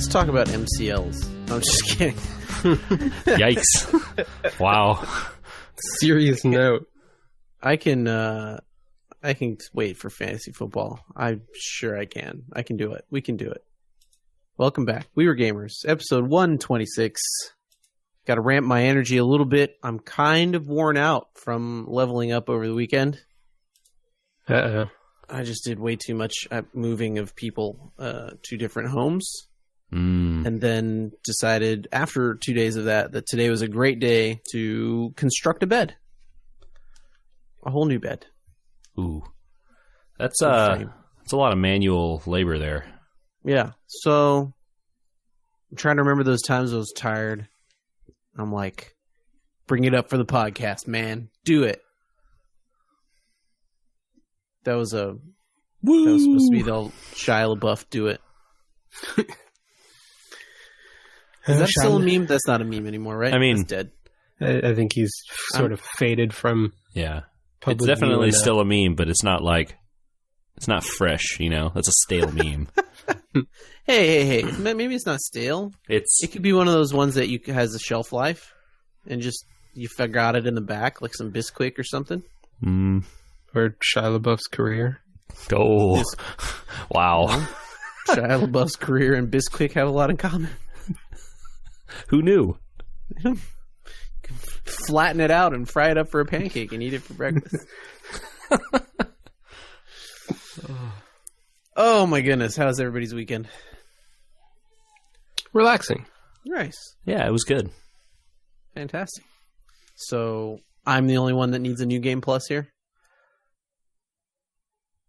talk about MCLs. I'm just kidding. Yikes. Wow. Serious note. I can wait for fantasy football. I'm sure I can. I can do it. We can do it. Welcome back. We Were Gamers, episode 126. Got to ramp my energy a little bit. I'm kind of worn out from leveling up over the weekend. Uh-oh. I just did way too much moving of people to different homes. And then decided after 2 days of that today was a great day to construct a bed. A whole new bed. Ooh. That's a lot of manual labor there. Yeah. So I'm trying to remember those times I was tired. I'm like, bring it up for the podcast, man. Do it. That was supposed to be the Shia LaBeouf do it. Is that still a meme? That's not a meme anymore, right? I mean, it's dead. I think he's sort of faded from. Yeah, it's definitely still a meme, but it's not fresh. You know, that's a stale meme. Hey! Maybe it's not stale. It could be one of those ones that has a shelf life, and just you forgot it in the back, like some Bisquick or something. Or Shia LaBeouf's career. Oh, wow! Shia LaBeouf's career and Bisquick have a lot in common. Who knew? Flatten it out and fry it up for a pancake and eat it for breakfast. Oh my goodness. How's everybody's weekend? Relaxing. Nice. Yeah, it was good. Fantastic. So I'm the only one that needs a new game plus here?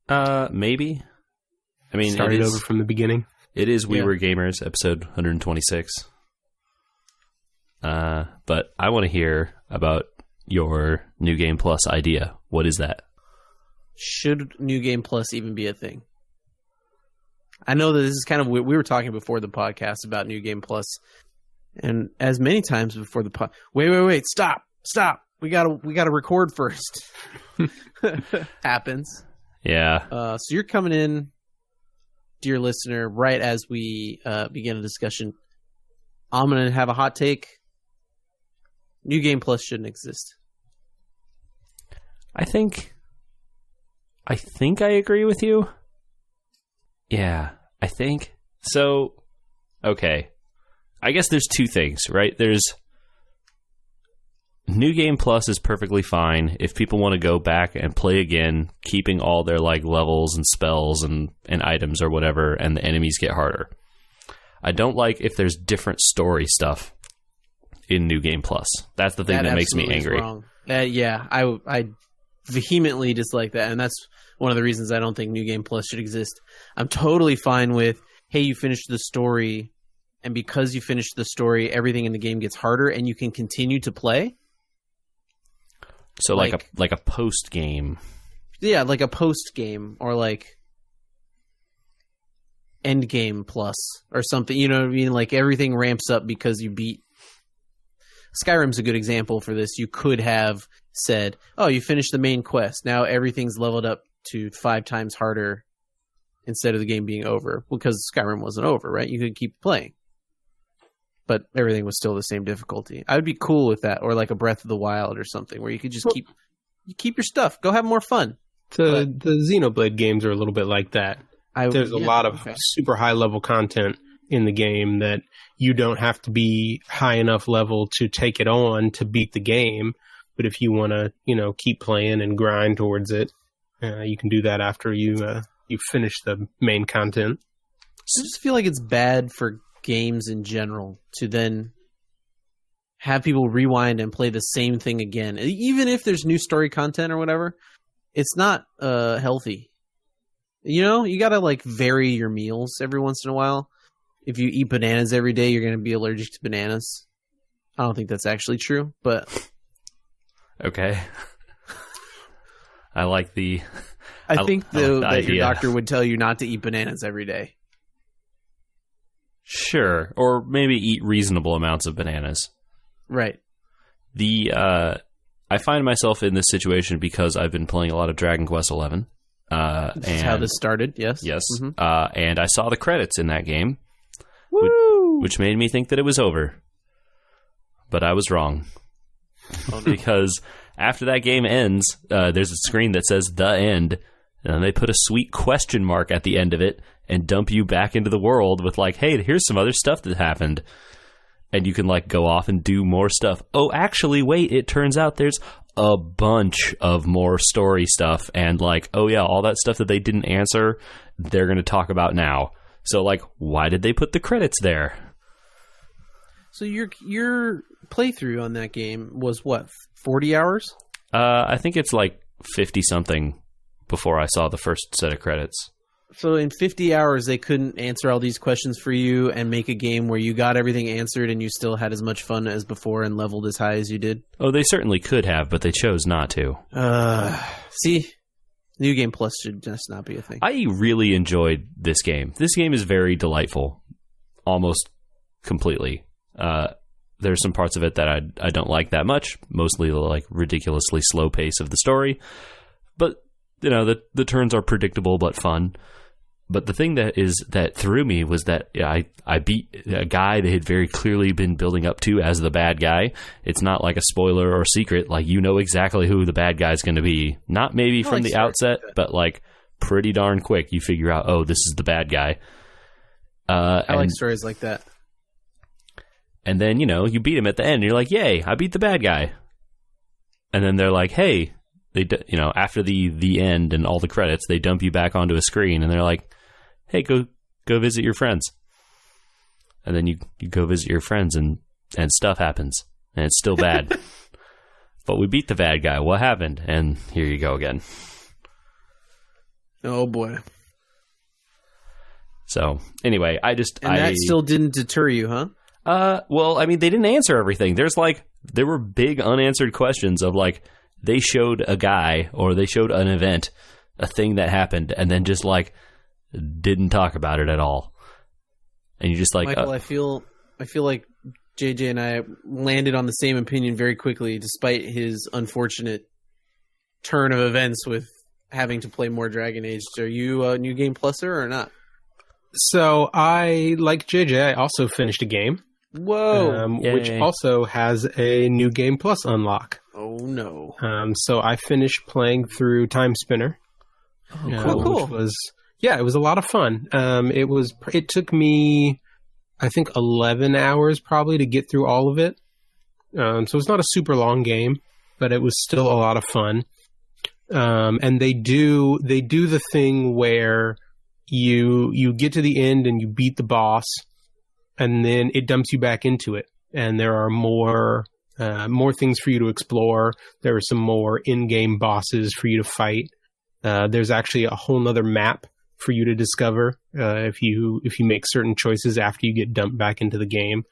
Maybe. I mean, started over from the beginning. It is We Were Gamers, episode 126. But I want to hear about your New Game Plus idea. What is that? Should New Game Plus even be a thing? I know that this is kind of we were talking before the podcast about New Game Plus, and as many times before the wait, stop, we gotta record first. Happens. Yeah. So you're coming in, dear listener, right as we begin a discussion. I'm gonna have a hot take. New Game Plus shouldn't exist. I think I agree with you. Yeah, I think. So, okay. I guess there's two things, right? There's New Game Plus is perfectly fine if people want to go back and play again, keeping all their like levels and spells and items or whatever, and the enemies get harder. I don't like if there's different story stuff in New Game Plus. That's the thing that makes me angry. Wrong. Yeah, I vehemently dislike that, and that's one of the reasons I don't think New Game Plus should exist. I'm totally fine with, hey, you finished the story, and because you finished the story, everything in the game gets harder, and you can continue to play. So like a post game. Yeah, like a post game, or like end game plus or something. You know what I mean? Like everything ramps up because you beat. Skyrim's a good example for this. You could have said, oh, you finished the main quest. Now everything's leveled up to 5 times harder instead of the game being over, because Skyrim wasn't over, right? You could keep playing, but everything was still the same difficulty. I would be cool with that, or like a Breath of the Wild or something where you could just keep your stuff. Go have more fun. The Xenoblade games are a little bit like that. There's a lot of super high level content in the game that you don't have to be high enough level to take it on to beat the game. But if you want to, keep playing and grind towards it, you can do that after you finish the main content. I just feel like it's bad for games in general to then have people rewind and play the same thing again. Even if there's new story content or whatever, it's not healthy. You got to like vary your meals every once in a while. If you eat bananas every day, you're going to be allergic to bananas. I don't think that's actually true, but... Okay. I like the... I think, though, that your doctor would tell you not to eat bananas every day. Sure. Or maybe eat reasonable amounts of bananas. Right. I find myself in this situation because I've been playing a lot of Dragon Quest XI. This is how this started, yes. Yes. Mm-hmm. And I saw the credits in that game. Woo! which made me think that it was over. But I was wrong. Because after that game ends, there's a screen that says "The End," and they put a sweet question mark at the end of it and dump you back into the world with like, hey, here's some other stuff that happened. And you can like go off and do more stuff. Oh, actually, wait, it turns out there's a bunch of more story stuff. And like, oh yeah, all that stuff that they didn't answer, they're going to talk about now. So like, why did they put the credits there? So your playthrough on that game was what, 40 hours? I think it's like 50 something before I saw the first set of credits. So in 50 hours, they couldn't answer all these questions for you and make a game where you got everything answered and you still had as much fun as before and leveled as high as you did? Oh, they certainly could have, but they chose not to. See? New Game Plus should just not be a thing. I really enjoyed this game. This game is very delightful. Almost completely. There's some parts of it that I don't like that much. Mostly the like ridiculously slow pace of the story. But, you know, the turns are predictable but fun. But the thing that threw me was that I beat a guy that had very clearly been building up to as the bad guy. It's not like a spoiler or secret. Like, you know exactly who the bad guy's going to be. Not maybe from the outset, but like pretty darn quick you figure out, oh, this is the bad guy. I like stories like that. And then, you know, you beat him at the end. And you're like, yay, I beat the bad guy. And then they're like, hey, after the end and all the credits, they dump you back onto a screen. And they're like, hey, go visit your friends. And then you go visit your friends and stuff happens. And it's still bad. But we beat the bad guy. What happened? And here you go again. Oh, boy. So, anyway, that still didn't deter you, huh? Well, I mean, they didn't answer everything. There were big unanswered questions of like, they showed a guy or they showed an event, a thing that happened, and then just like didn't talk about it at all. And you just like, Michael, I feel like JJ and I landed on the same opinion very quickly, despite his unfortunate turn of events with having to play more Dragon Age. Are you a New Game Pluser or not? So I, like JJ, I also finished a game. Whoa! Which also has a New Game Plus unlock. Oh no! So I finished playing through Timespinner. Oh, cool. Which was, it was a lot of fun. It took me, I think, 11 hours probably to get through all of it. So it's not a super long game, but it was still a lot of fun. And they do the thing where you get to the end and you beat the boss, and then it dumps you back into it. And there are more things for you to explore. There are some more in-game bosses for you to fight. There's actually a whole nother map for you to discover if you make certain choices after you get dumped back into the game.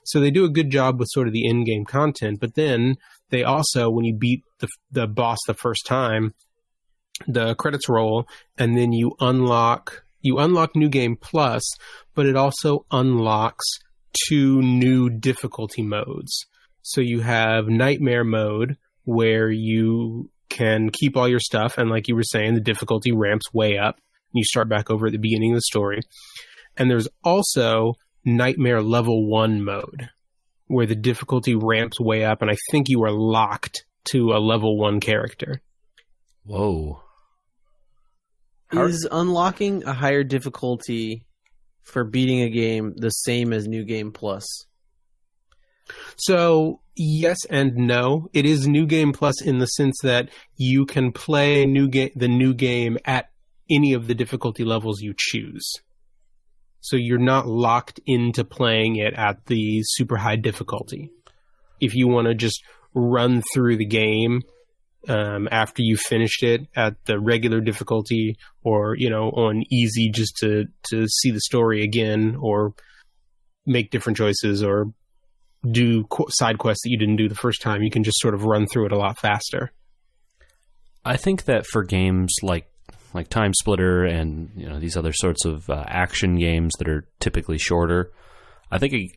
So they do a good job with sort of the in-game content. But then they also, when you beat the boss the first time, the credits roll, and then you unlock New Game Plus, but it also unlocks 2 new difficulty modes. So you have Nightmare mode, where you can keep all your stuff, and like you were saying, the difficulty ramps way up. You start back over at the beginning of the story. And there's also Nightmare Level 1 mode, where the difficulty ramps way up, and I think you are locked to a Level 1 character. Whoa. Is unlocking a higher difficulty for beating a game the same as New Game Plus? So, yes and no. It is New Game Plus in the sense that you can play the new game at any of the difficulty levels you choose. So you're not locked into playing it at the super high difficulty. If you want to just run through the game after you finished it at the regular difficulty, or on easy just to see the story again, or make different choices, or do side quests that you didn't do the first time, you can just sort of run through it a lot faster. I think that for games like Time Splitter and these other sorts of action games that are typically shorter, I think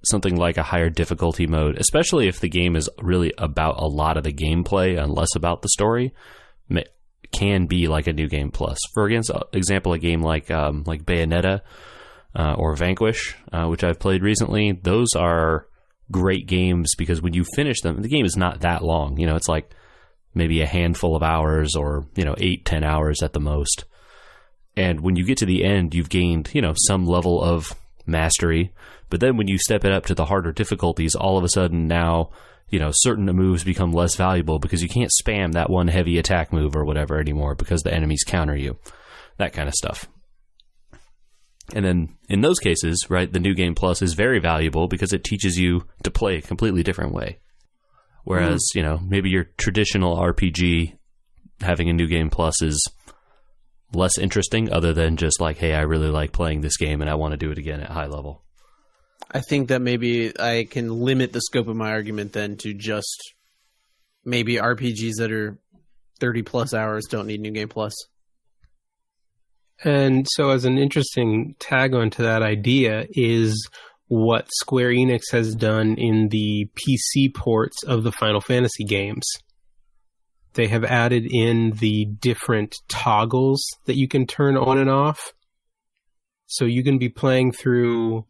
something like a higher difficulty mode, especially if the game is really about a lot of the gameplay and less about the story, can be like a New Game Plus. For example, a game like Bayonetta, or Vanquish, which I've played recently. Those are great games because when you finish them, the game is not that long. It's like maybe a handful of hours or, 8-10 hours at the most. And when you get to the end, you've gained, some level of mastery. But then when you step it up to the harder difficulties, all of a sudden now, certain moves become less valuable because you can't spam that one heavy attack move or whatever anymore because the enemies counter you. That kind of stuff. And then in those cases, right, the New Game Plus is very valuable because it teaches you to play a completely different way. Whereas, maybe your traditional RPG having a New Game Plus is less interesting other than just like, hey, I really like playing this game and I want to do it again at high level. I think that maybe I can limit the scope of my argument then to just maybe RPGs that are 30 plus hours don't need New Game Plus. And so as an interesting tag on to that idea is what Square Enix has done in the PC ports of the Final Fantasy games. They have added in the different toggles that you can turn on and off. So you can be playing through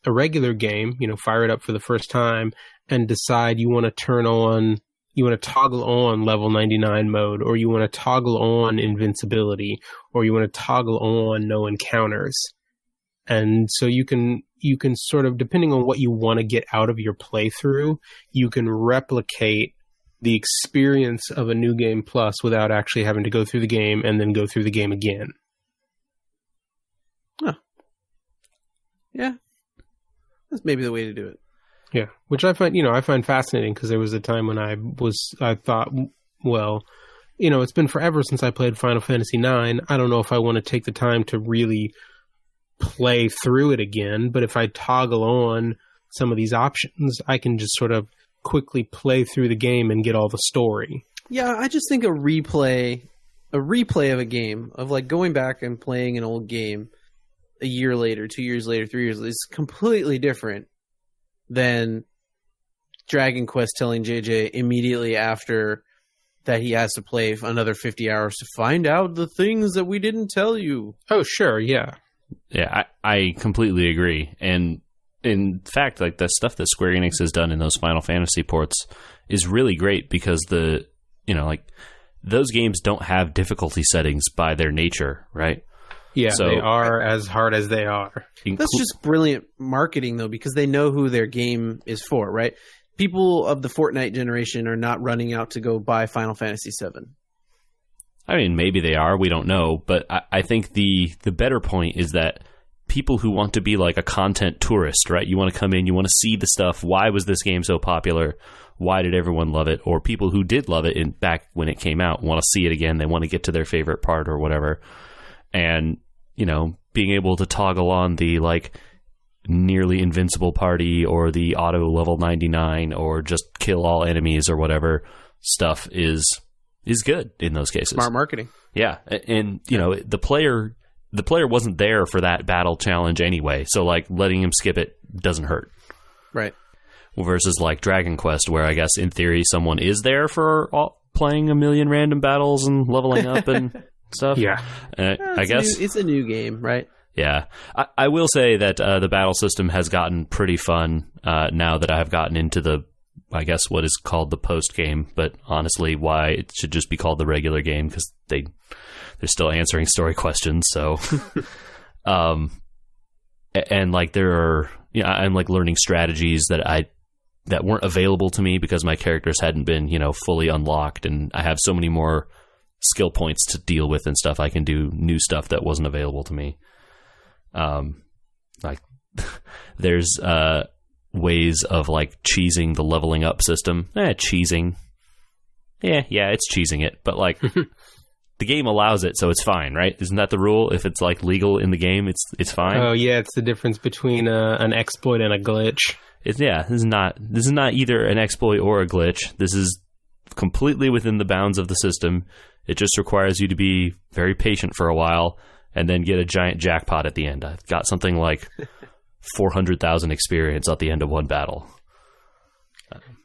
a regular game, fire it up for the first time and decide you want to toggle on level 99 mode, or you want to toggle on invincibility, or you want to toggle on no encounters. And so you can sort of, depending on what you want to get out of your playthrough, you can replicate the experience of a New Game Plus without actually having to go through the game and then go through the game again. Huh. Yeah. That's maybe the way to do it. Yeah, which I find fascinating because there was a time when I thought, well, it's been forever since I played Final Fantasy IX. I don't know if I want to take the time to really play through it again, but if I toggle on some of these options, I can just sort of quickly play through the game and get all the story. Yeah, I just think a replay of a game, of like going back and playing an old game a year later, 2 years later, 3 years later, is completely different than Dragon Quest telling JJ immediately after that he has to play another 50 hours to find out the things that we didn't tell you. Oh, sure, yeah. Yeah, I completely agree. And in fact, like the stuff that Square Enix has done in those Final Fantasy ports is really great because those games don't have difficulty settings by their nature, right? Yeah, so, they are as hard as they are. That's just brilliant marketing, though, because they know who their game is for, right? People of the Fortnite generation are not running out to go buy Final Fantasy VII. I mean, maybe they are. We don't know. But I think the better point is that people who want to be like a content tourist, right? You want to come in, you want to see the stuff. Why was this game so popular? Why did everyone love it? Or people who did love it back when it came out want to see it again. They want to get to their favorite part or whatever. And, being able to toggle on the like nearly invincible party or the auto level 99 or just kill all enemies or whatever stuff is good in those cases. Smart marketing. Yeah. And, the player wasn't there for that battle challenge anyway. So like letting him skip it doesn't hurt. Right. Versus like Dragon Quest, where I guess in theory someone is there for playing a million random battles and leveling up and stuff. Yeah. I guess it's a new game, right? Yeah. I will say that the battle system has gotten pretty fun now that I've gotten into I guess what is called the post game, but honestly, why it should just be called the regular game because they're still answering story questions. So, and like there are, I'm like learning strategies that weren't available to me because my characters hadn't been, fully unlocked, and I have so many more skill points to deal with and stuff. I can do new stuff that wasn't available to me. Like there's ways of like cheesing the leveling up system. Cheesing. Yeah, it's cheesing it, but like the game allows it, so it's fine, right? Isn't that the rule? If it's like legal in the game, it's fine. Oh yeah, it's the difference between an exploit and a glitch. This is not either an exploit or a glitch. This is completely within the bounds of the system. It just requires you to be very patient for a while and then get a giant jackpot at the end. I've got something like 400,000 experience at the end of one battle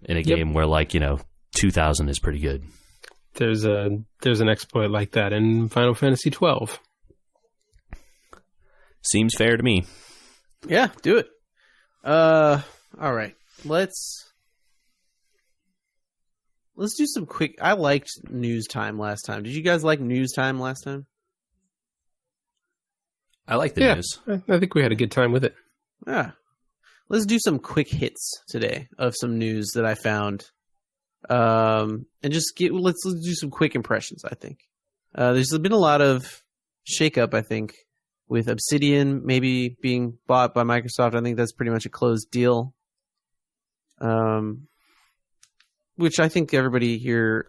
in a game where 2,000 is pretty good. There's an exploit like that in Final Fantasy 12. Seems fair to me. Yeah, do it. All right. Let's do some quick. I liked news time last time. Did you guys like news time last time? I like the news. I think we had a good time with it. Yeah. Let's do some quick hits today of some news that I found. And just let's do some quick impressions, I think. There's been a lot of shakeup, I think, with Obsidian maybe being bought by Microsoft. I think that's pretty much a closed deal. Which I think everybody here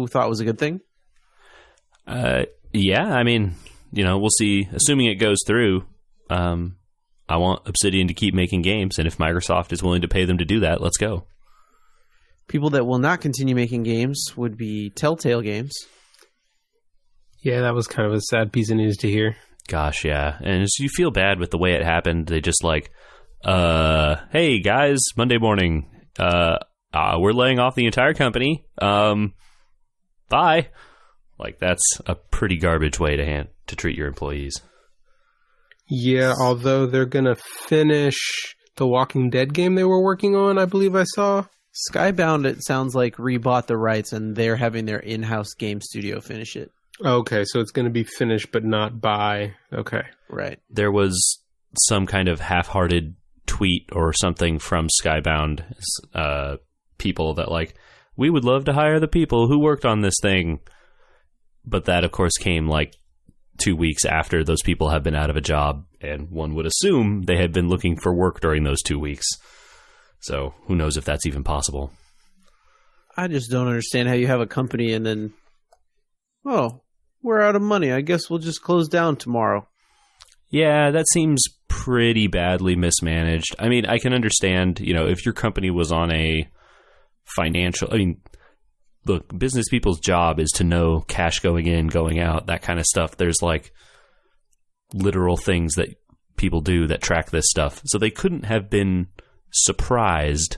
thought was a good thing. Yeah, I mean, we'll see. Assuming it goes through, I want Obsidian to keep making games, and if Microsoft is willing to pay them to do that, let's go. People that will not continue making games would be Telltale Games. Yeah, that was kind of a sad piece of news to hear. Gosh, yeah. And you feel bad with the way it happened. They just hey, guys, Monday morning, we're laying off the entire company. Bye. That's a pretty garbage way to treat your employees. Yeah, although they're going to finish the Walking Dead game they were working on, I believe I saw. Skybound, it sounds like, rebought the rights, and they're having their in-house game studio finish it. Okay, so it's going to be finished, but not by... Okay. Right. There was some kind of half-hearted tweet or something from Skybound people that, we would love to hire the people who worked on this thing. But that, of course, came, 2 weeks after those people have been out of a job, and one would assume they had been looking for work during those 2 weeks. So who knows if that's even possible. I just don't understand how you have a company and then, we're out of money. I guess we'll just close down tomorrow. Yeah, that seems pretty badly mismanaged. I mean, I can understand, if your company was on a financial... Look, business people's job is to know cash going in, going out, that kind of stuff. There's literal things that people do that track this stuff. So they couldn't have been surprised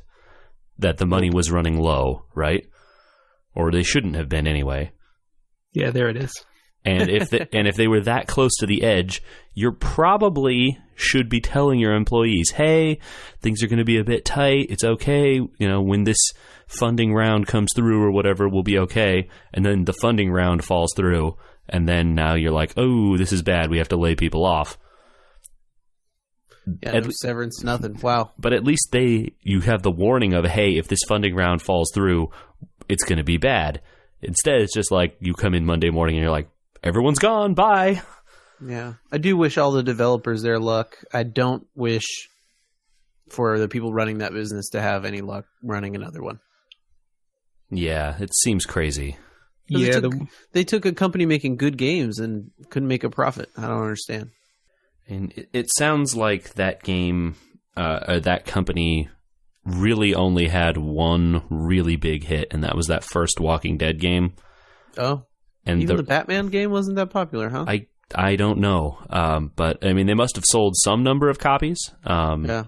that the money was running low, right? Or they shouldn't have been anyway. Yeah, there it is. And if they were that close to the edge, you probably should be telling your employees, hey, things are going to be a bit tight. It's okay. When this funding round comes through or whatever, we'll be okay. And then the funding round falls through. And then now you're like, oh, this is bad. We have to lay people off. Yeah, no severance, nothing. Wow. But at least you have the warning of, hey, if this funding round falls through, it's going to be bad. Instead, it's just you come in Monday morning and you're like, everyone's gone. Bye. Yeah. I do wish all the developers their luck. I don't wish for the people running that business to have any luck running another one. Yeah, it seems crazy. Yeah, they took a company making good games and couldn't make a profit. I don't understand. And it sounds like that game, that company really only had one really big hit, and that was that first Walking Dead game. Oh. And even the Batman game wasn't that popular, huh? I don't know. But, I mean, they must have sold some number of copies. Yeah.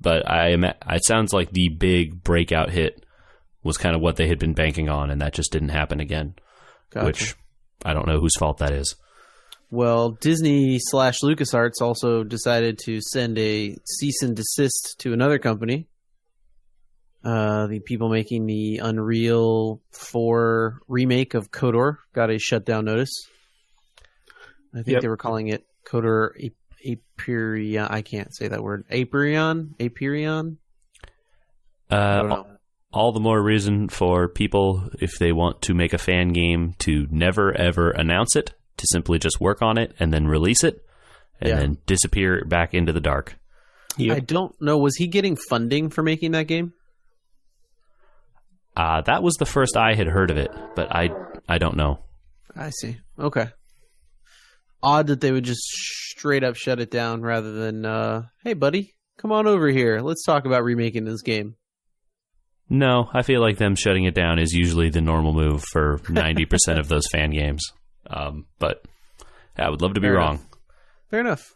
But it sounds like the big breakout hit was kind of what they had been banking on, and that just didn't happen again. Gotcha. Which I don't know whose fault that is. Well, Disney/LucasArts also decided to send a cease and desist to another company. The people making the Unreal 4 remake of KOTOR got a shutdown notice. I think they were calling it KOTOR Aperion. I can't say that word. Aperion? I don't know. All the more reason for people, if they want to make a fan game, to never, ever announce it, to simply just work on it and then release it, and then disappear back into the dark. Yep. I don't know. Was he getting funding for making that game? That was the first I had heard of it, but I don't know. I see. Okay. Odd that they would just straight up shut it down rather than, hey, buddy, come on over here. Let's talk about remaking this game. No, I feel like them shutting it down is usually the normal move for 90% of those fan games. But I would love to be wrong. Fair enough.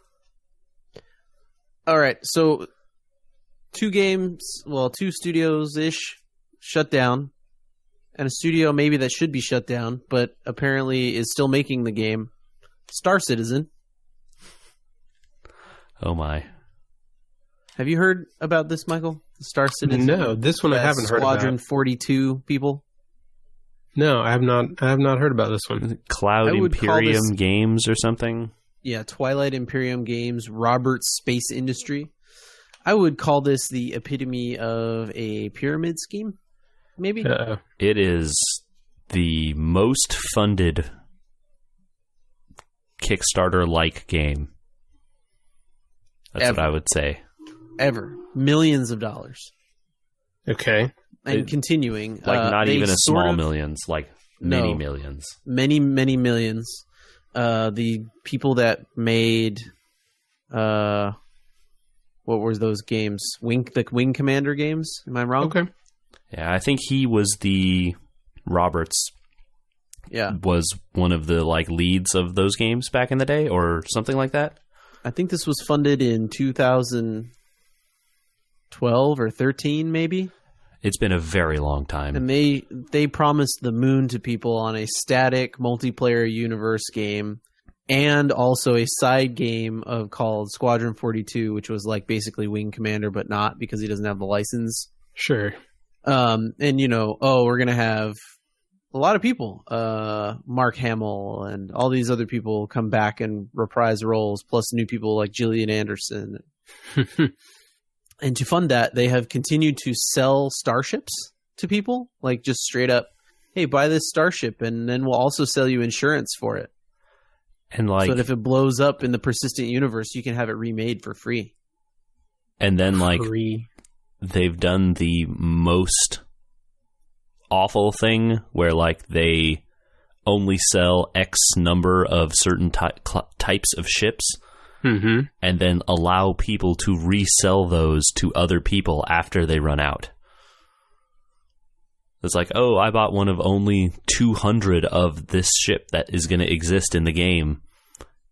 All right, so two studios-ish shut down, and a studio maybe that should be shut down, but apparently is still making the game, Star Citizen. Oh my. Have you heard about this, Michael? Star Citizen? No, this one I haven't heard about. Squadron 42 people? No, I have not heard about this one. Cloud Imperium Games or something? Yeah, Twilight Imperium Games, Roberts Space Industry. I would call this the epitome of a pyramid scheme, maybe? It is the most funded Kickstarter-like game. That's what I would say. Ever. Millions of dollars. Okay. And continuing. Like not even a small millions, like many millions. Many, many millions. The people that made... what were those games? The Wing Commander games? Am I wrong? Okay. Yeah, I think he was the... Roberts was one of the leads of those games back in the day or something like that. I think this was funded in 2012 or 13 maybe. It's been a very long time. And they promised the moon to people on a static multiplayer universe game and also a side game called Squadron 42, which was like basically Wing Commander but not because he doesn't have the license. Sure. And we're going to have a lot of people, Mark Hamill and all these other people come back and reprise roles, plus new people like Gillian Anderson. And to fund that, they have continued to sell starships to people, like just straight up, hey, buy this starship, and then we'll also sell you insurance for it. And so that if it blows up in the persistent universe, you can have it remade for free. And then they've done the most awful thing where they only sell X number of certain types of ships and then allow people to resell those to other people after they run out. It's like, oh, I bought one of only 200 of this ship that is going to exist in the game.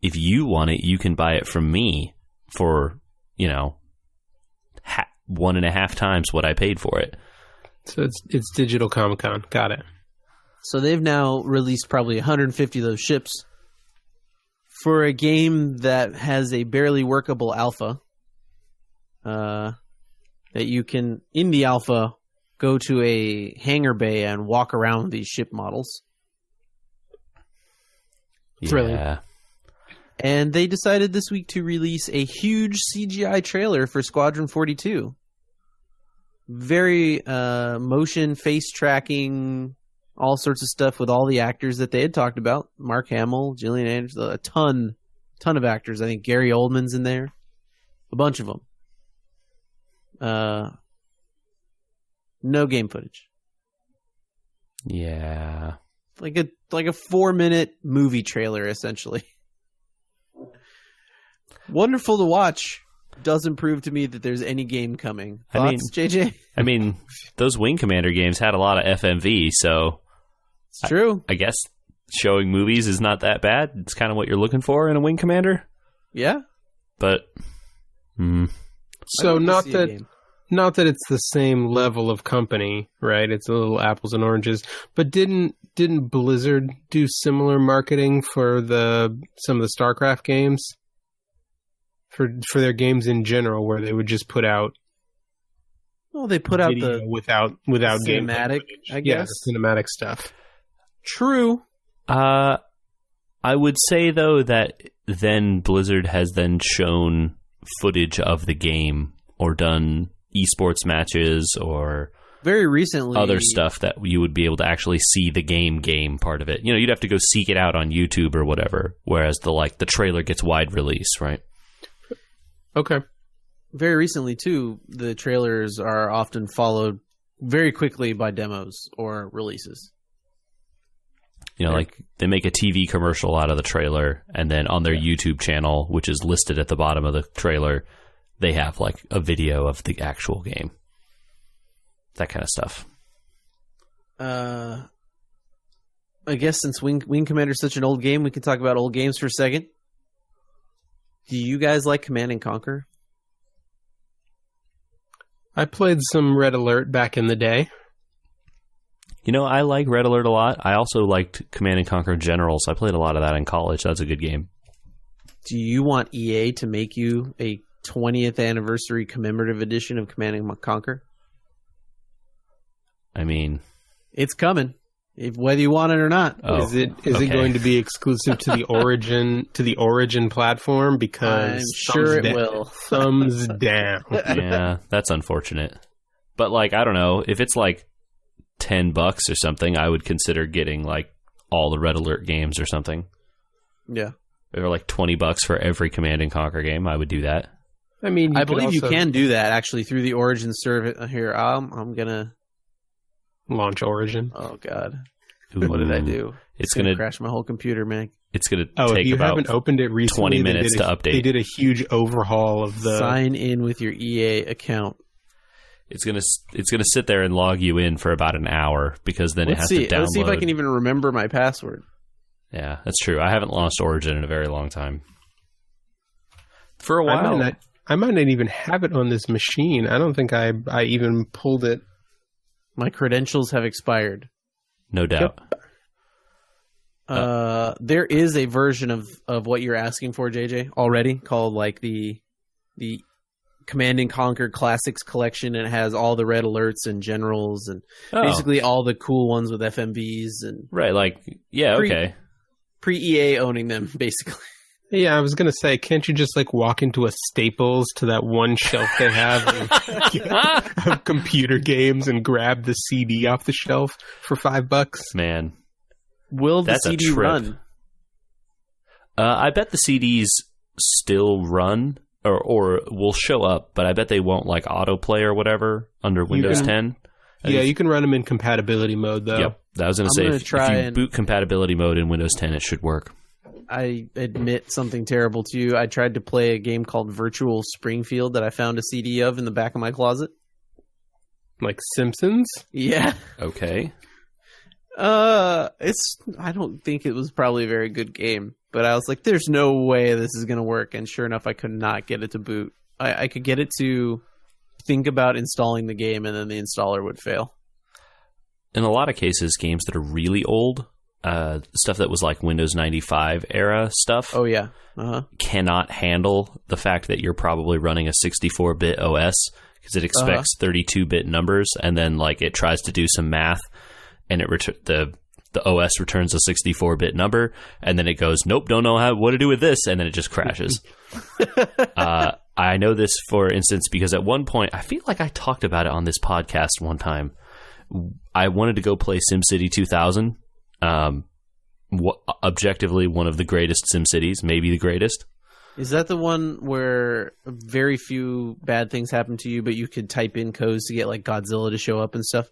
If you want it, you can buy it from me for, 1.5 times what I paid for it. So it's digital Comic-Con. Got it. So they've now released probably 150 of those ships for a game that has a barely workable alpha. That you can, in the alpha, go to a hangar bay and walk around with these ship models. Thrilling. Yeah. And they decided this week to release a huge CGI trailer for Squadron 42. Very motion, face tracking, all sorts of stuff with all the actors that they had talked about. Mark Hamill, Gillian Anderson, a ton of actors. I think Gary Oldman's in there. A bunch of them. No game footage. Yeah. Like a 4-minute movie trailer, essentially. Wonderful to watch. Doesn't prove to me that there's any game coming. Thoughts, JJ? I mean, those Wing Commander games had a lot of FMV, so it's true. I guess showing movies is not that bad. It's kind of what you're looking for in a Wing Commander. Yeah. But so not that it's the same level of company, right? It's a little apples and oranges. But didn't Blizzard do similar marketing for some of the StarCraft games? For their games in general, where they would just put out. Well, they put out the without cinematic, I guess. Yeah, the cinematic stuff. True. I would say though that then Blizzard has then shown footage of the game or done esports matches or very recently other stuff that you would be able to actually see the game part of it. You'd have to go seek it out on YouTube or whatever. Whereas the trailer gets wide release, right? Okay. Very recently, too, the trailers are often followed very quickly by demos or releases. They make a TV commercial out of the trailer, and then on their YouTube channel, which is listed at the bottom of the trailer, they have a video of the actual game. That kind of stuff. I guess since Wing Commander is such an old game, we can talk about old games for a second. Do you guys like Command & Conquer? I played some Red Alert back in the day. I like Red Alert a lot. I also liked Command & Conquer Generals. I played a lot of that in college. That's a good game. Do you want EA to make you a 20th anniversary commemorative edition of Command and Conquer? I mean, it's coming, whether you want it or not. Is it going to be exclusive to the Origin platform? Because I'm sure it will. Thumbs down. Yeah, that's unfortunate. But like, I don't know, if it's like $10 or something, I would consider getting like all the Red Alert games or something. Yeah. Or like $20 for every Command and Conquer game, I would do that. I mean, I believe you can do that actually through the Origin service. Here, I'm gonna launch Origin. Oh God, Ooh. What did I do? It's gonna crash my whole computer, man. It's gonna take if you about haven't opened it recently, 20 minutes to update. They did a huge overhaul of the sign in with your EA account. It's gonna sit there and log you in for about an hour because then it has to download. Let's see if I can even remember my password. Yeah, that's true. I haven't launched Origin in a very long time. For a while, I might not even have it on this machine. I don't think I even pulled it. My credentials have expired. No doubt. Yep. There is a version of what you're asking for, JJ, already called like the Command and Conquer Classics Collection, and it has all the Red Alerts and Generals and basically all the cool ones with FMVs and right. Like, yeah, okay. Pre-EA owning them, basically. Yeah, I was going to say, can't you just like walk into a Staples to that one shelf they have of computer games and grab the CD off the shelf for $5? Man. Will the CD run? I bet the CDs still run or will show up, but I bet they won't like autoplay or whatever under Windows 10. Yeah, you can run them in compatibility mode, though. Yep. I was going to say, if you boot compatibility mode in Windows 10, it should work. I admit something terrible to you. I tried to play a game called Virtual Springfield that I found a CD of in the back of my closet. Like Simpsons? Yeah. Okay. I don't think it was probably a very good game, but I was like, there's no way this is going to work. And sure enough, I could not get it to boot. I could get it to think about installing the game, and then the installer would fail. In a lot of cases, games that are really old, stuff that was like Windows 95 era stuff, cannot handle the fact that you're probably running a 64-bit OS because it expects 32-bit numbers, and then like it tries to do some math, and the OS returns a 64-bit number, and then it goes, nope, don't know what to do with this, and then it just crashes. I know this, for instance, because at one point, I feel like I talked about it on this podcast one time. I wanted to go play SimCity 2000. Objectively, one of the greatest SimCities, maybe the greatest. Is that the one where very few bad things happen to you, but you could type in codes to get like Godzilla to show up and stuff?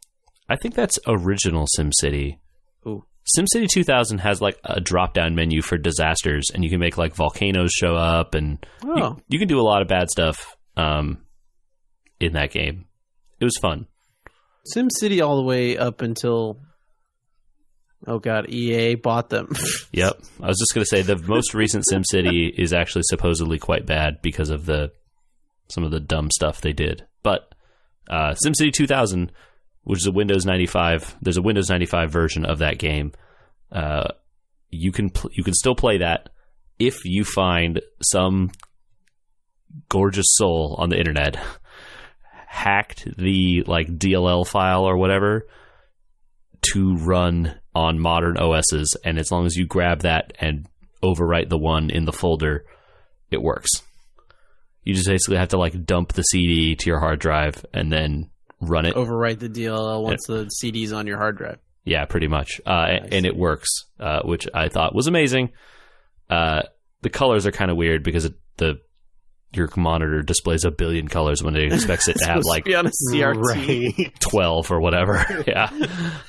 I think that's original SimCity. Ooh. SimCity 2000 has like a drop-down menu for disasters, and you can make like volcanoes show up, and you can do a lot of bad stuff in that game. It was fun. SimCity all the way up until, EA bought them. Yep. I was just going to say the most recent SimCity is actually supposedly quite bad because of some of the dumb stuff they did. But SimCity 2000, which is a Windows 95, there's a Windows 95 version of that game. You can still play that if you find some gorgeous soul on the internet hacked the like DLL file or whatever to run on modern OSs, and as long as you grab that and overwrite the one in the folder, it works. You just basically have to like dump the CD to your hard drive and then run it. Overwrite the DLL once the CD's on your hard drive. Yeah, pretty much. And it works, which I thought was amazing. The colors are kind of weird because your monitor displays 1 billion colors when it expects it to have like be on a CRT. 12 or whatever. Yeah.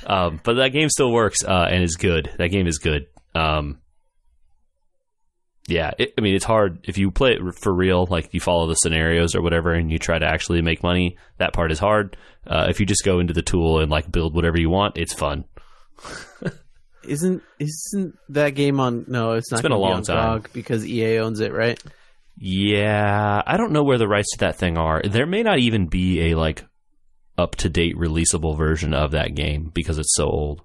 But that game still works and is good. That game is good. Yeah, it's hard if you play it for real, like you follow the scenarios or whatever and you try to actually make money, that part is hard. If you just go into the tool and like build whatever you want, it's fun. Isn't that game on? No, it's not. It's been a long time because EA owns it, right? Yeah, I don't know where the rights to that thing are. There may not even be a like up-to-date releasable version of that game because it's so old.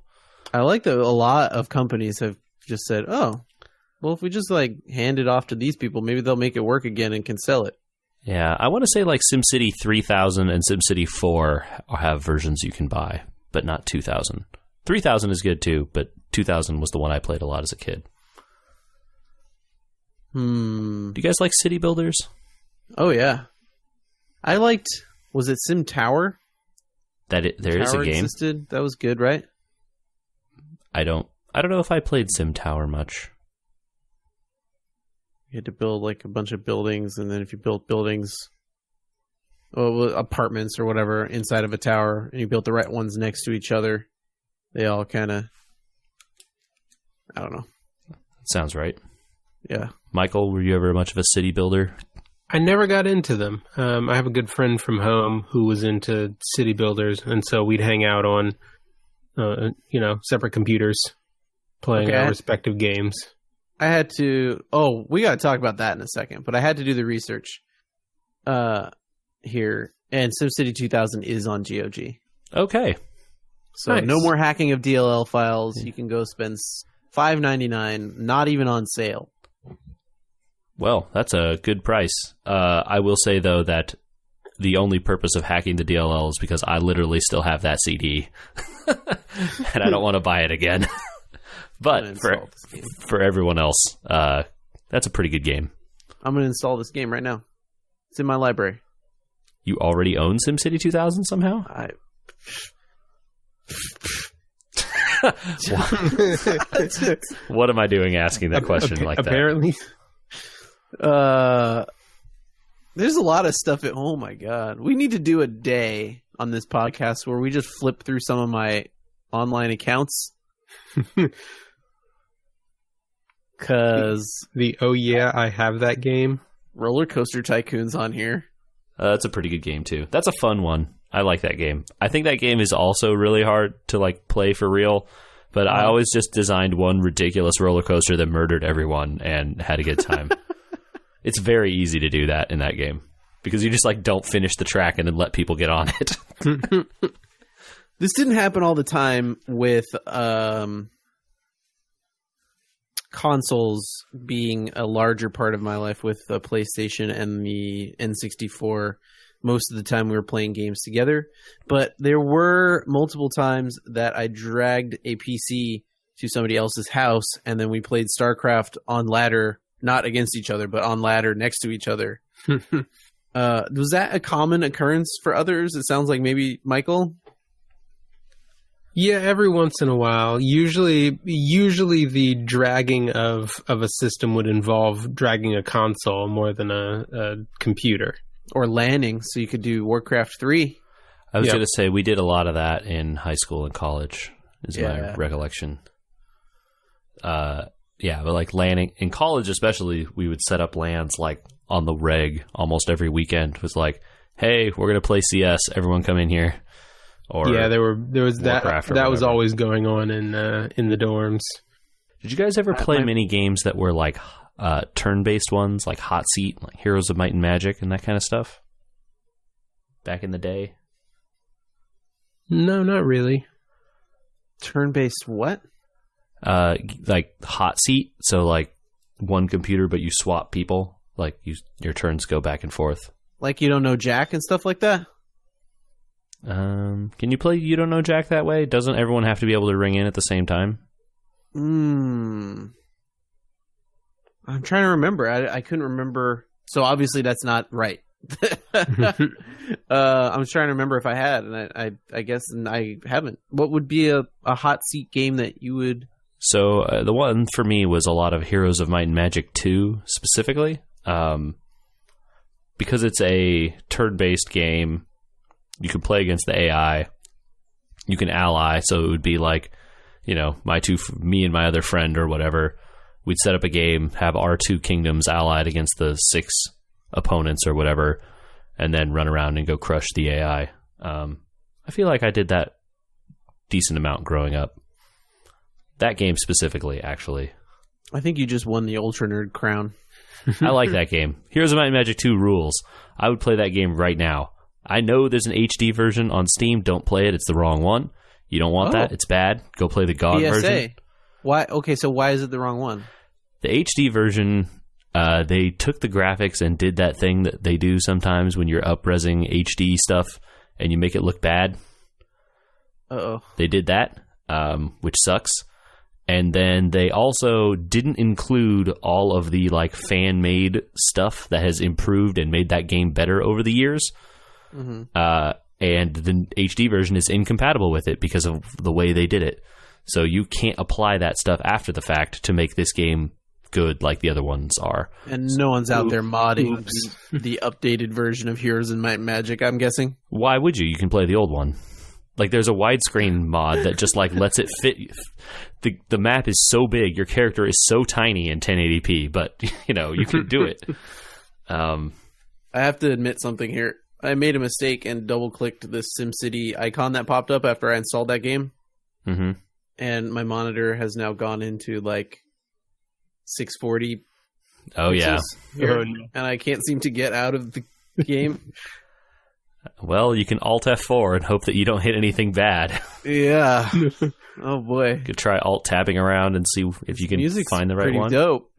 I like that a lot of companies have just said, "Oh, Well, if we just like hand it off to these people, maybe they'll make it work again and can sell it. Yeah, I want to say like SimCity 3000 and SimCity 4 have versions you can buy, but not 2000. 3000 is good too, but 2000 was the one I played a lot as a kid. Do you guys like city builders? Oh yeah, I liked. Was it Sim Tower? There is a game existed? That was good, right? I don't know if I played Sim Tower much. You had to build like a bunch of buildings, and then if you built buildings, apartments or whatever, inside of a tower, and you built the right ones next to each other, they all kind of, I don't know. Sounds right. Yeah. Michael, were you ever much of a city builder? I never got into them. I have a good friend from home who was into city builders, and so we'd hang out on, separate computers, playing our respective games. I had to. Oh, we got to talk about that in a second. But I had to do the research here, and SimCity 2000 is on GOG. Okay, so nice. No more hacking of DLL files. You can go spend $5.99, not even on sale. Well, that's a good price. I will say though that the only purpose of hacking the DLL is because I literally still have that CD, and I don't want to buy it again. But for everyone else, that's a pretty good game. I'm going to install this game right now. It's in my library. You already own SimCity 2000 somehow? What am I doing asking that question like that? Apparently. There's a lot of stuff at home. Oh my God. We need to do a day on this podcast where we just flip through some of my online accounts. Because I have that game. Roller Coaster Tycoon's on here. That's a pretty good game too. That's a fun one. I like that game. I think that game is also really hard to like play for real, but I always just designed one ridiculous roller coaster that murdered everyone and had a good time. It's very easy to do that in that game because you just like don't finish the track and then let people get on it. This didn't happen all the time with consoles being a larger part of my life with the PlayStation and the N64. Most of the time we were playing games together, but there were multiple times that I dragged a PC to somebody else's house and then we played StarCraft on ladder, not against each other, but on ladder next to each other. Was that a common occurrence for others? It sounds like maybe Michael. Yeah, every once in a while. Usually the dragging of a system would involve dragging a console more than a computer. Or LANing, so you could do Warcraft 3. I was going to say, we did a lot of that in high school and college, is my recollection. But like LANing, in college especially, we would set up LANs like on the reg almost every weekend. It was like, hey, we're going to play CS, everyone come in here. Or there was Warcraft that was always going on in the dorms. Did you guys ever play many games that were like turn-based ones, like Hot Seat, like Heroes of Might and Magic, and that kind of stuff? Back in the day? No, not really. Turn-based what? Like Hot Seat, so like one computer, but you swap people. Like your turns go back and forth. Like You Don't Know Jack and stuff like that? Can you play You Don't Know Jack that way? Doesn't everyone have to be able to ring in at the same time? I'm trying to remember. I couldn't remember. So obviously that's not right. I'm trying to remember if I had, and I guess I haven't. What would be a hot seat game that you would... So the one for me was a lot of Heroes of Might and Magic 2 specifically. Because it's a turn-based game, you can play against the AI. You can ally, so it would be like, me and my other friend or whatever. We'd set up a game, have our two kingdoms allied against the 6 opponents or whatever, and then run around and go crush the AI. I feel like I did that decent amount growing up. That game specifically, actually. I think you just won the Ultra Nerd crown. I like that game. Heroes of Might and Magic 2 rules. I would play that game right now. I know there's an HD version on Steam. Don't play it. It's the wrong one. You don't want that. It's bad. Go play the GOG version. Why? Okay, so why is it the wrong one? The HD version, they took the graphics and did that thing that they do sometimes when you're up-resing HD stuff and you make it look bad. Uh-oh. They did that, which sucks. And then they also didn't include all of the like fan-made stuff that has improved and made that game better over the years. Mm-hmm. And the HD version is incompatible with it because of the way they did it. So you can't apply that stuff after the fact to make this game good like the other ones are. And no one's out there modding the updated version of Heroes in Might and Magic, I'm guessing. Why would you? You can play the old one. Like, there's a widescreen mod that just, like, lets it fit. The map is so big, your character is so tiny in 1080p, but, you know, you can do it. I have to admit something here. I made a mistake and double-clicked the SimCity icon that popped up after I installed that game. Mm-hmm. And my monitor has now gone into, like, 640. Oh, yeah. Here, and I can't seem to get out of the game. Well, you can Alt F4 and hope that you don't hit anything bad. Yeah. Oh, boy. You could try Alt tabbing around and see if you can find the right one. Dope.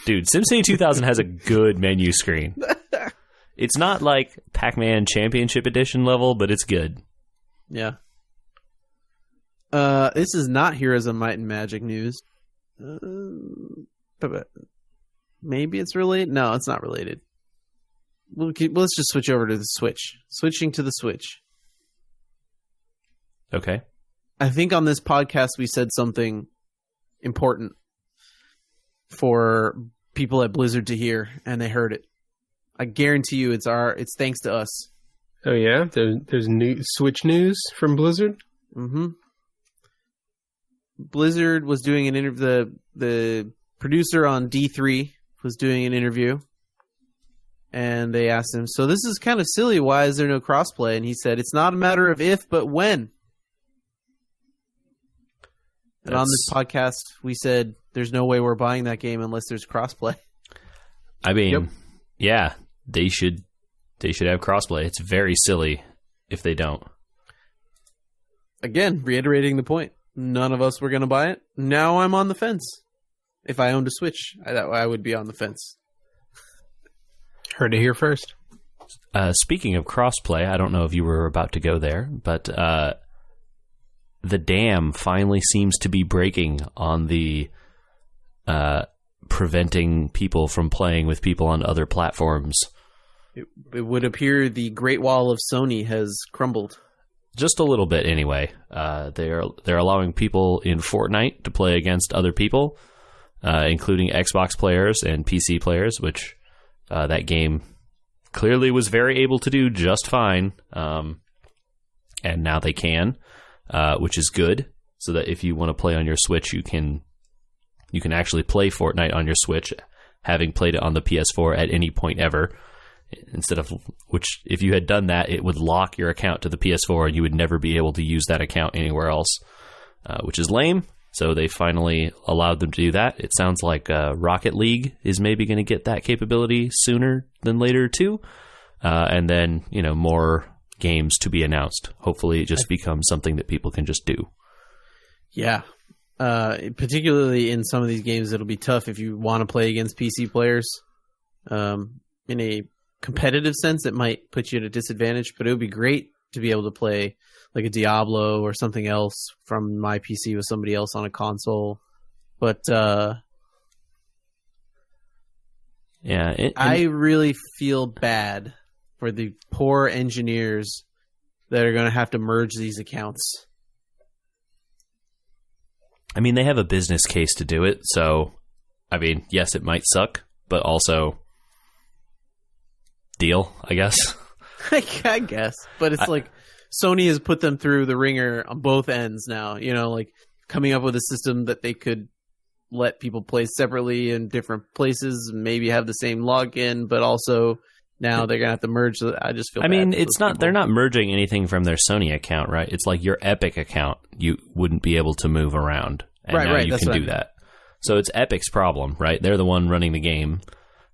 Dude, SimCity 2000 has a good menu screen. It's not like Pac-Man Championship Edition level, but it's good. Yeah. This is not Heroes of Might and Magic news. Maybe it's related? No, it's not related. Let's just switch over to the Switch. Switching to the Switch. Okay. I think on this podcast we said something important for people at Blizzard to hear, and they heard it. I guarantee you it's thanks to us. Oh yeah? There's new Switch news from Blizzard? Mm-hmm. Blizzard was doing an interview. The producer on D3 was doing an interview. And they asked him, so this is kind of silly. Why is there no crossplay? And he said, it's not a matter of if, but when. And on this podcast, we said, there's no way we're buying that game unless there's crossplay. I mean, yeah, they should have crossplay. It's very silly if they don't. Again, reiterating the point. None of us were going to buy it. Now I'm on the fence. If I owned a Switch, I would be on the fence. Heard it here first. Speaking of crossplay, I don't know if you were about to go there, but the dam finally seems to be breaking on the preventing people from playing with people on other platforms. It would appear the Great Wall of Sony has crumbled. Just a little bit, anyway. They're allowing people in Fortnite to play against other people, including Xbox players and PC players, which that game clearly was very able to do just fine. And now they can, which is good. So that if you want to play on your Switch, you can actually play Fortnite on your Switch, having played it on the PS4 at any point ever. Instead of which, if you had done that, it would lock your account to the PS4 and you would never be able to use that account anywhere else, which is lame. So they finally allowed them to do that. It sounds like Rocket League is maybe going to get that capability sooner than later too, and then more games to be announced. Hopefully, it just becomes something that people can just do. Yeah, particularly in some of these games, it'll be tough if you want to play against PC players. In a competitive sense, it might put you at a disadvantage, but it would be great to be able to play like a Diablo or something else from my PC with somebody else on a console. But I really feel bad for the poor engineers that are going to have to merge these accounts. I mean, they have a business case to do it, so I mean, yes, it might suck, but also deal, I guess. I guess, but it's like Sony has put them through the ringer on both ends now, like coming up with a system that they could let people play separately in different places, maybe have the same login, but also now they're going to have to merge. I just feel bad it's not, they're not merging anything from their Sony account, right? It's like your Epic account, you wouldn't be able to move around. And now you can do that. So it's Epic's problem, right? They're the one running the game.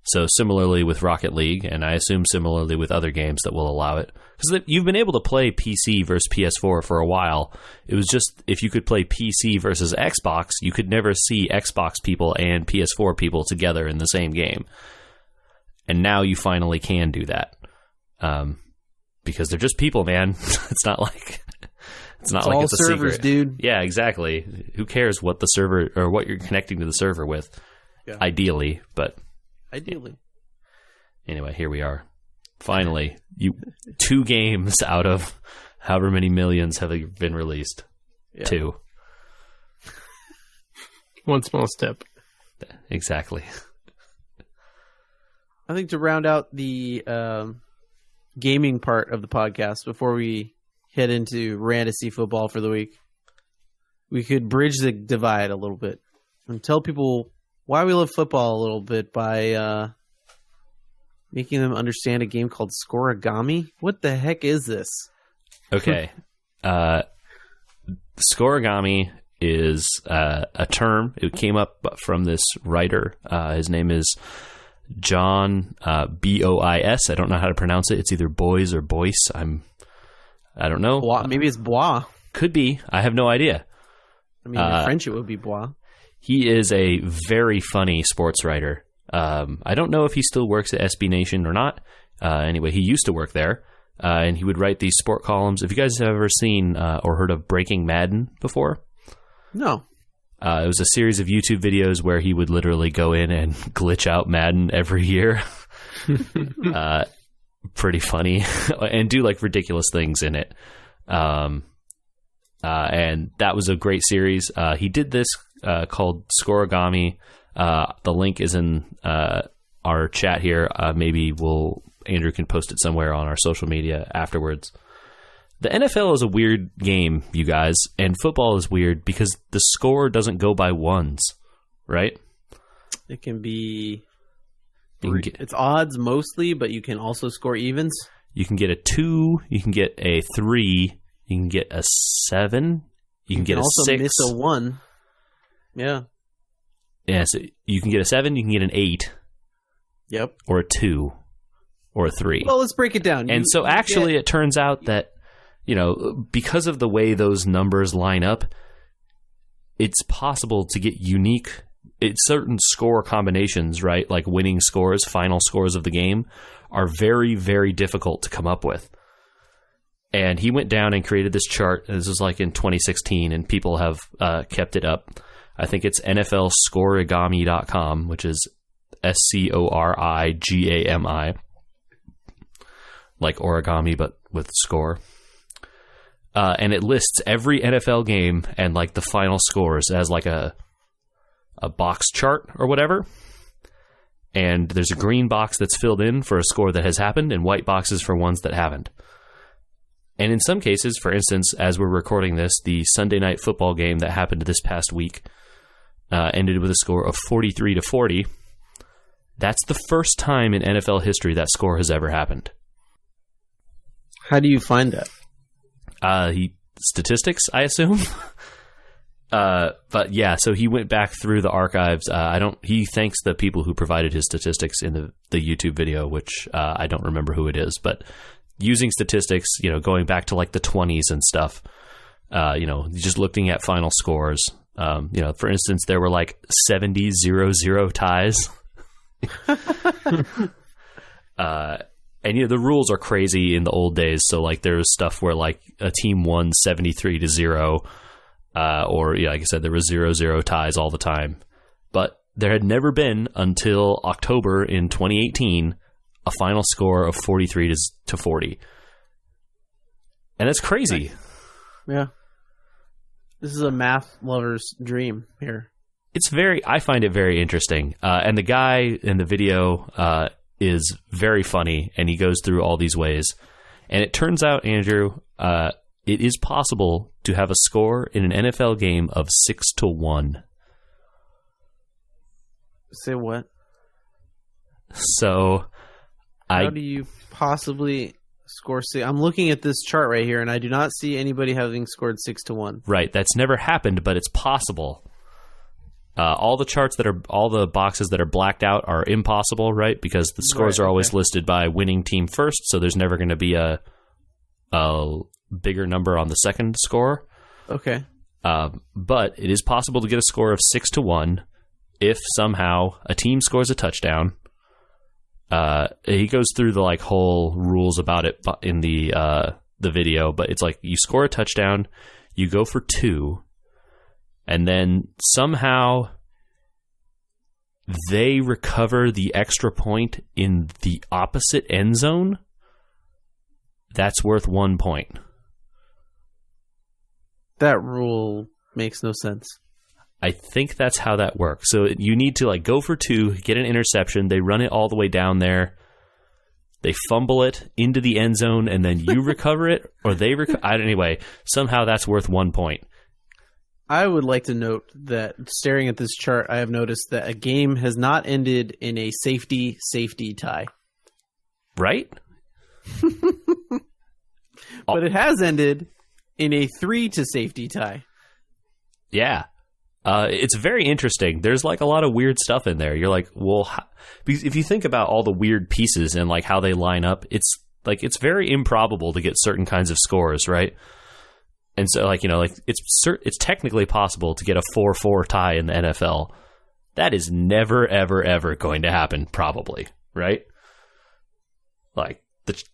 So similarly with Rocket League, and I assume similarly with other games that will allow it. Because you've been able to play PC versus PS4 for a while. It was just, if you could play PC versus Xbox, you could never see Xbox people and PS4 people together in the same game. And now you finally can do that. Because they're just people, man. It's not like it's a servers, secret. Dude. Yeah, exactly. Who cares what the server or what you're connecting to the server with? Yeah. Ideally. Anyway, here we are. Finally, 2 games out of however many millions have been released. Yeah. 2. One small step. Exactly. I think to round out the gaming part of the podcast before we head into fantasy football for the week, we could bridge the divide a little bit and tell people why we love football a little bit by making them understand a game called Scorigami. What the heck is this? Okay. Scorigami is a term. It came up from this writer. His name is John Bois. I don't know how to pronounce it. It's either Boys or Boyce. I don't know. Maybe it's Bois. Could be. I have no idea. I mean, in French it would be Bois. He is a very funny sports writer. I don't know if he still works at SB Nation or not. Anyway, he used to work there, and he would write these sport columns. Have you guys ever seen or heard of Breaking Madden before? No. It was a series of YouTube videos where he would literally go in and glitch out Madden every year. Pretty funny. And do like ridiculous things in it. And that was a great series. He did this called Scorigami. The link is in our chat here. Maybe Andrew can post it somewhere on our social media afterwards. The NFL is a weird game, you guys, and football is weird because the score doesn't go by ones, right? It can be... It's odds mostly, but you can also score evens. You can get a 2, you can get a 3, you can get a 7, you can get a 6. You can also miss a 1. Yeah. Yeah, so you can get a 7, you can get an 8. Yep. Or a 2. Or a 3. Well, let's break it down. And so actually it turns out that, because of the way those numbers line up, it's possible to get unique... certain score combinations, right? Like winning scores, final scores of the game, are very, very difficult to come up with. And he went down and created this chart. This was like in 2016, and people have kept it up. I think it's NFLScorigami.com, which is Scorigami, like origami, but with score. And it lists every NFL game and like the final scores as like a box chart or whatever. And there's a green box that's filled in for a score that has happened and white boxes for ones that haven't. And in some cases, for instance, as we're recording this, the Sunday night football game that happened this past week ended with a score of 43-40. That's the first time in NFL history that score has ever happened. How do you find that? Statistics, I assume. But yeah, so he went back through the archives. He thanks the people who provided his statistics in the YouTube video, which I don't remember who it is, but using statistics, going back to like the 20s and stuff, just looking at final scores. For instance, there were like 70-0-0 ties. And the rules are crazy in the old days. So like there was stuff where like a team won 73-0. Or like I said, there was 0-0 ties all the time. But there had never been until October in 2018 a final score of 43-40. And that's crazy. Yeah. This is a math lover's dream here. I find it very interesting. And the guy in the video is very funny, and he goes through all these ways. And it turns out, Andrew, it is possible to have a score in an NFL game of 6-1. Say what? So, how do you possibly score 6? I'm looking at this chart right here, and I do not see anybody having scored 6-1. Right, that's never happened, but it's possible. All the boxes that are blacked out are impossible, right? Because the scores are always listed by winning team first, so there's never going to be a bigger number on the second score. Okay. But it is possible to get a score of 6-1 if somehow a team scores a touchdown. He goes through the whole rules about it in the video, but it's like you score a touchdown, you go for 2. And then somehow they recover the extra point in the opposite end zone. That's worth 1 point. That rule makes no sense. I think that's how that works. So you need to go for 2, get an interception. They run it all the way down there. They fumble it into the end zone, and then you recover it, or they recover. Anyway, somehow that's worth 1 point. I would like to note that staring at this chart, I have noticed that a game has not ended in a safety tie. Right? But it has ended in a 3-safety tie. Yeah. It's very interesting. There's a lot of weird stuff in there. You're like, well, because if you think about all the weird pieces and how they line up, it's very improbable to get certain kinds of scores, right? And so, it's technically possible to get a 4-4 tie in the NFL. That is never, ever, ever going to happen, probably, right?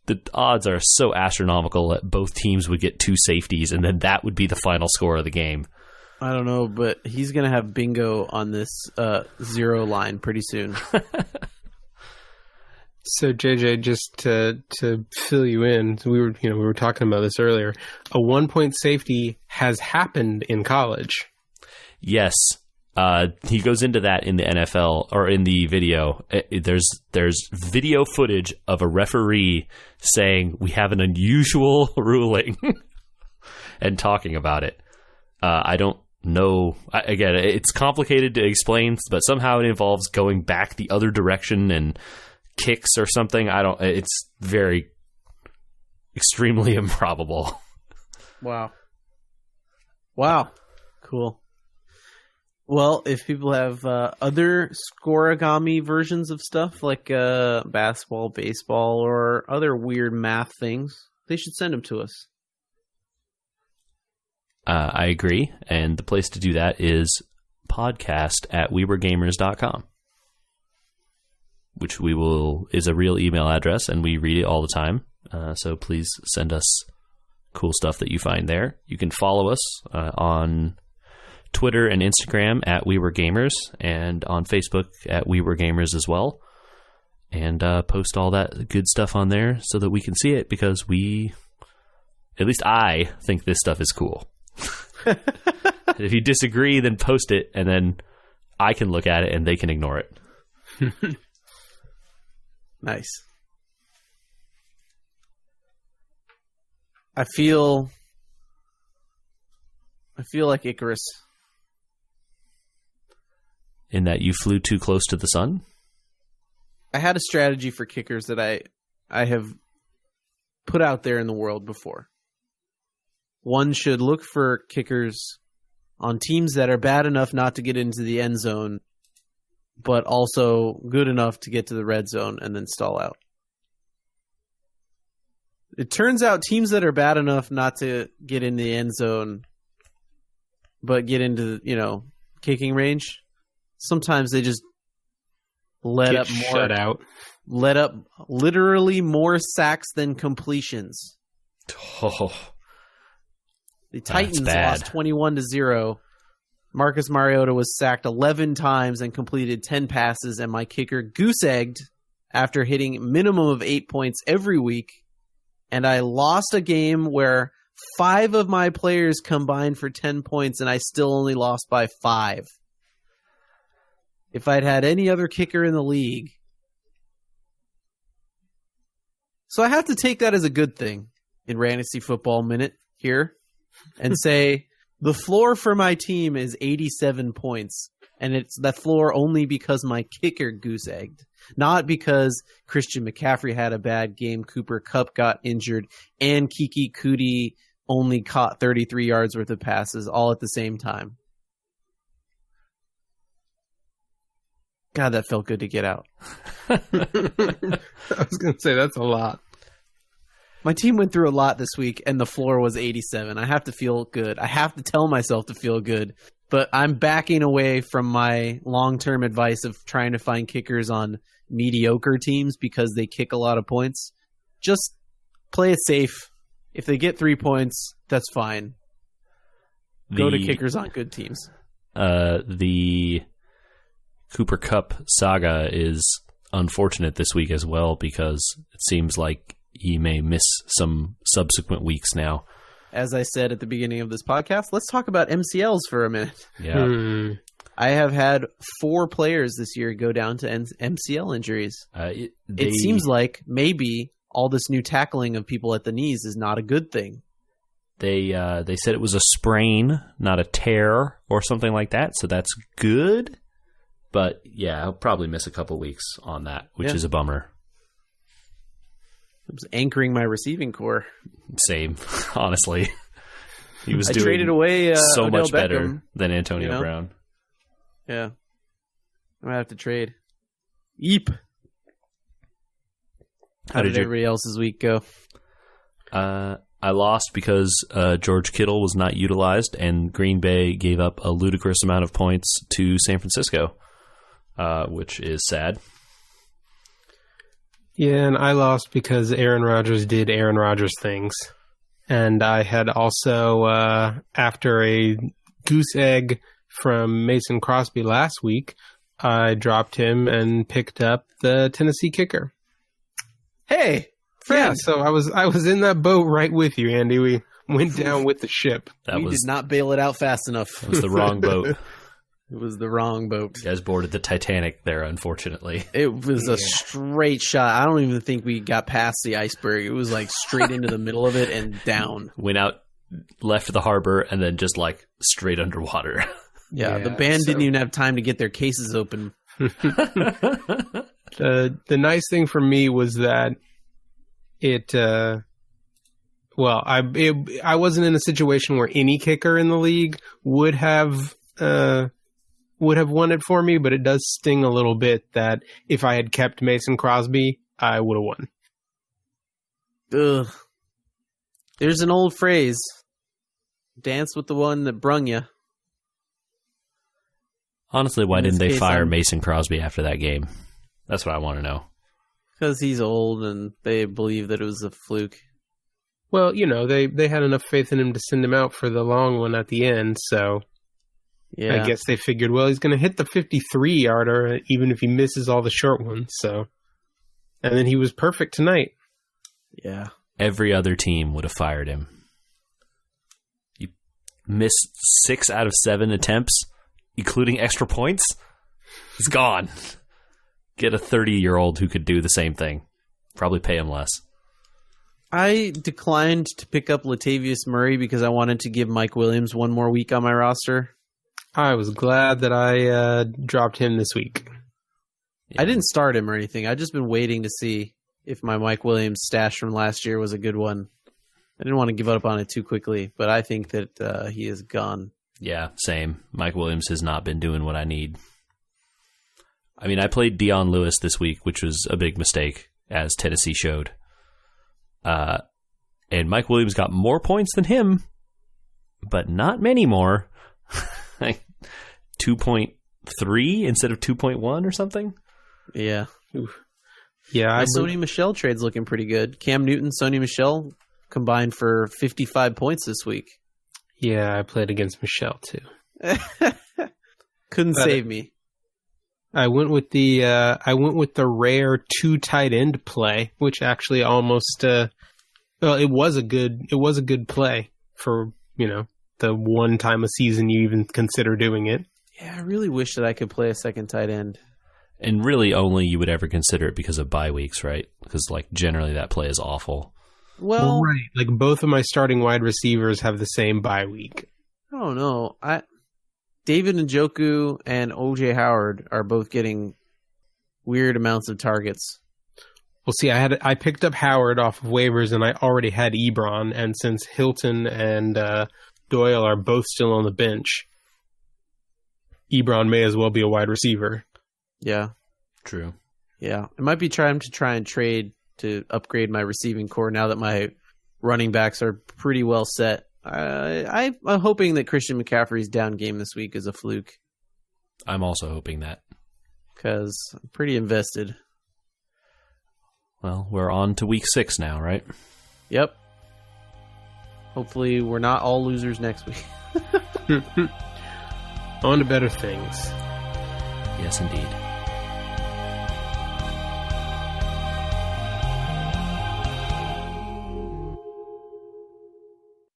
The odds are so astronomical that both teams would get 2 safeties, and then that would be the final score of the game. I don't know, but he's going to have bingo on this 0 line pretty soon. So JJ, just to fill you in, we were talking about this earlier. A 1-point safety has happened in college. Yes, he goes into that in the NFL or in the video. There's video footage of a referee saying we have an unusual ruling and talking about it. I don't know. Again, it's complicated to explain, but somehow it involves going back the other direction and kicks or something. It's very extremely improbable. Wow. Cool. Well, if people have other Scorigami versions of stuff like basketball, baseball, or other weird math things, they should send them to us. I agree. And the place to do that is podcast@wewergamers.com. Which is a real email address, and we read it all the time. So please send us cool stuff that you find there. You can follow us on Twitter and Instagram @WeWereGamers, and on Facebook @WeWereGamers as well. And post all that good stuff on there so that we can see it, because at least I think this stuff is cool. If you disagree, then post it, and then I can look at it and they can ignore it. Nice. I feel like Icarus. In that you flew too close to the sun? I had a strategy for kickers that I have put out there in the world before. One should look for kickers on teams that are bad enough not to get into the end zone, but also good enough to get to the red zone and then stall out. It turns out teams that are bad enough not to get in the end zone, but get into, kicking range, sometimes they just let up literally more sacks than completions. Oh, the Titans lost 21-0. Marcus Mariota was sacked 11 times and completed 10 passes, and my kicker goose-egged after hitting minimum of 8 points every week. And I lost a game where 5 of my players combined for 10 points, and I still only lost by 5. If I'd had any other kicker in the league. So I have to take that as a good thing in Fantasy Football Minute here and say the floor for my team is 87 points, and it's that floor only because my kicker goose-egged. Not because Christian McCaffrey had a bad game, Cooper Kupp got injured, and Kiki Kuti only caught 33 yards worth of passes all at the same time. God, that felt good to get out. I was going to say, that's a lot. My team went through a lot this week, and the floor was 87. I have to feel good. I have to tell myself to feel good. But I'm backing away from my long-term advice of trying to find kickers on mediocre teams because they kick a lot of points. Just play it safe. If they get 3 points, that's fine. Go to kickers on good teams. The Cooper Kupp saga is unfortunate this week as well because it seems like he may miss some subsequent weeks now. As I said at the beginning of this podcast, let's talk about MCLs for a minute. Yeah. I have had 4 players this year go down to MCL injuries. It seems like maybe all this new tackling of people at the knees is not a good thing. They said it was a sprain, not a tear or something like that, so that's good. But yeah, I'll probably miss a couple weeks on that, which is a bummer. I was anchoring my receiving core. Same, honestly. He was doing traded away, so Odell much Beckham, better than Antonio Brown. Yeah. I might have to trade. Yeep. How did everybody else's week go? I lost because George Kittle was not utilized, and Green Bay gave up a ludicrous amount of points to San Francisco, which is sad. Yeah, and I lost because Aaron Rodgers did Aaron Rodgers things. And I had also, after a goose egg from Mason Crosby last week, I dropped him and picked up the Tennessee kicker. Hey, friend. Yeah, so I was in that boat right with you, Andy. We went down with the ship. We did not bail it out fast enough. It was the wrong boat. It was the wrong boat. You guys boarded the Titanic there, unfortunately. It was a straight shot. I don't even think we got past the iceberg. It was like straight into the middle of it and down. Went out, left the harbor, and then just like straight underwater. Yeah, the band didn't even have time to get their cases open. The nice thing for me was that I wasn't in a situation where any kicker in the league would have won it for me, but it does sting a little bit that if I had kept Mason Crosby, I would have won. Ugh. There's an old phrase, dance with the one that brung you. Honestly, why didn't they fire Mason Crosby after that game? That's what I want to know. Because he's old and they believe that it was a fluke. Well, they had enough faith in him to send him out for the long one at the end, so yeah. I guess they figured, well, he's going to hit the 53-yarder even if he misses all the short ones, so. And then he was perfect tonight. Yeah. Every other team would have fired him. You missed 6 out of 7 attempts, including extra points. He's gone. Get a 30-year-old who could do the same thing. Probably pay him less. I declined to pick up Latavius Murray because I wanted to give Mike Williams one more week on my roster. I was glad that I dropped him this week. Yeah. I didn't start him or anything. I've just been waiting to see if my Mike Williams stash from last year was a good one. I didn't want to give up on it too quickly, but I think that he is gone. Yeah, same. Mike Williams has not been doing what I need. I mean, I played Dion Lewis this week, which was a big mistake, as Tennessee showed. And Mike Williams got more points than him, but not many more. Like 2.3 instead of 2.1 or something. Yeah. Oof. Yeah. My Sony Michel trade's looking pretty good. Cam Newton, Sony Michel combined for 55 points this week. Yeah, I played against Michel too. Couldn't save me. I went with the rare 2 tight end play, which actually almost it was a good play for, the one time a season you even consider doing it. Yeah, I really wish that I could play a second tight end. And really only you would ever consider it because of bye weeks, right? Because generally that play is awful. Well, right. Like both of my starting wide receivers have the same bye week. I don't know. David Njoku and O.J. Howard are both getting weird amounts of targets. Well, see, I picked up Howard off of waivers, and I already had Ebron, and since Hilton and Doyle are both still on the bench, Ebron may as well be a wide receiver. Yeah. True. Yeah. I might be trying to trade to upgrade my receiving core now that my running backs are pretty well set. I'm hoping that Christian McCaffrey's down game this week is a fluke. I'm also hoping that. Because I'm pretty invested. Well, we're on to week 6 now, right? Yep. Hopefully we're not all losers next week. On to better things. Yes, indeed.